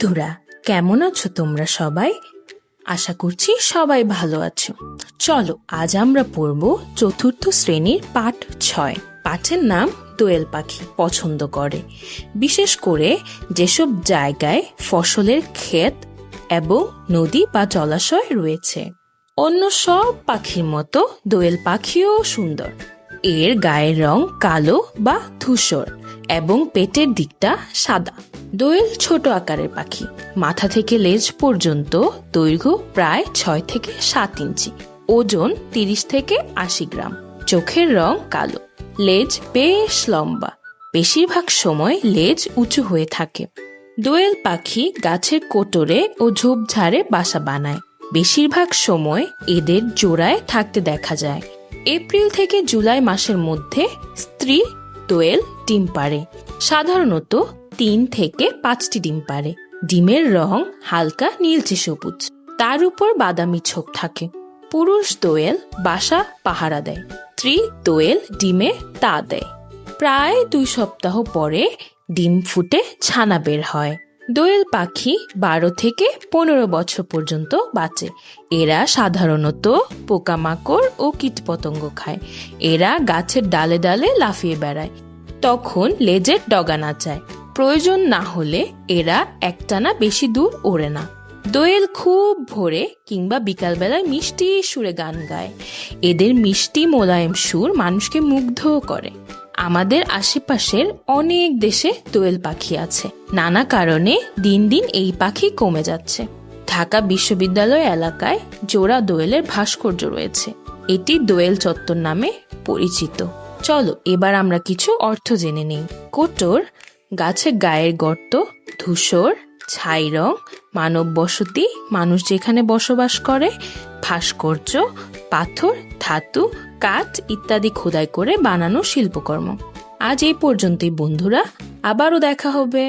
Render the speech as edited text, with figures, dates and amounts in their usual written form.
বন্ধুরা, কেমন আছো তোমরা সবাই? আশা করছি সবাই ভালো আছো। চলো আজ আমরা পড়ব চতুর্থ শ্রেণীর পাঠ 6। পাঠের নাম দোয়েল পাখি পছন্দ করে, বিশেষ করে যেসব জায়গায় ফসলের ক্ষেত এবং নদী বা জলাশয় রয়েছে। অন্য সব পাখির মতো দোয়েল পাখিও সুন্দর। এর গায়ের রং কালো বা ধূসর এবং পেটের দিকটা সাদা। দোয়েল ছোট আকারের পাখি, মাথা থেকে লেজ পর্যন্ত দৈর্ঘ্য প্রায় 6 থেকে 7 ইঞ্চি, ওজন 30 থেকে 80 গ্রাম। চোখের রং কালো, লেজ বেশ লম্বা, বেশিরভাগ সময় লেজ উঁচু হয়ে থাকে। দোয়েল পাখি গাছের কোটরে ও ঝোপঝাড়ে বাসা বানায়। বেশিরভাগ সময় এদের জোড়ায় থাকতে দেখা যায়। এপ্রিল থেকে জুলাই মাসের মধ্যে স্ত্রী দোয়েল ডিম পাড়ে। সাধারণত 3 থেকে 5টি ডিম পাড়ে। ডিমের রং হালকা নীলচে সবুজ, তার উপর বাদামি ছোপ থাকে। পুরুষ দোয়েল বাসা পাহারা দেয়, স্ত্রী দোয়েল ডিমে তা দেয়। প্রায় 2 সপ্তাহ পরে ডিম ফুটে ছানা বের হয়। দোয়েল পাখি 12 থেকে 15 বছর পর্যন্ত বাঁচে। এরা সাধারণত পোকামাকড় ও কীটপতঙ্গ খায়। এরা গাছের ডালে ডালে লাফিয়ে বেড়ায়, তখন লেজের ডগা নাচায়। প্রয়োজন না হলে এরা একটানা বেশি দূর ওড়ে না। দোয়েল খুব ভোরে কিংবা বিকালবেলায় মিষ্টি সুরে গান গায়। এদের মিষ্টি মোলায়েম সুর মানুষকে মুগ্ধ করে। আমাদের আশেপাশের অনেক দেশে দোয়েল পাখি আছে। নানা কারণে দিন দিন এই পাখি কমে যাচ্ছে। ঢাকা বিশ্ববিদ্যালয় এলাকায় জোড়া দোয়েলের ভাস্কর্য রয়েছে। এটি দোয়েল চত্বর নামে পরিচিত। চলো এবার আমরা কিছু অর্থ জেনে নিই। কোটর, গাছের গায়ের গর্ত, ধূসর, ছাই রং, মানব বসতি, মানুষ যেখানে বসবাস করে, ভাস্কর্য, পাথর, ধাতু, কাঠ ইত্যাদি খোদাই করে বানানো শিল্পকর্ম। আজ এই পর্যন্তই বন্ধুরা, আবারও দেখা হবে।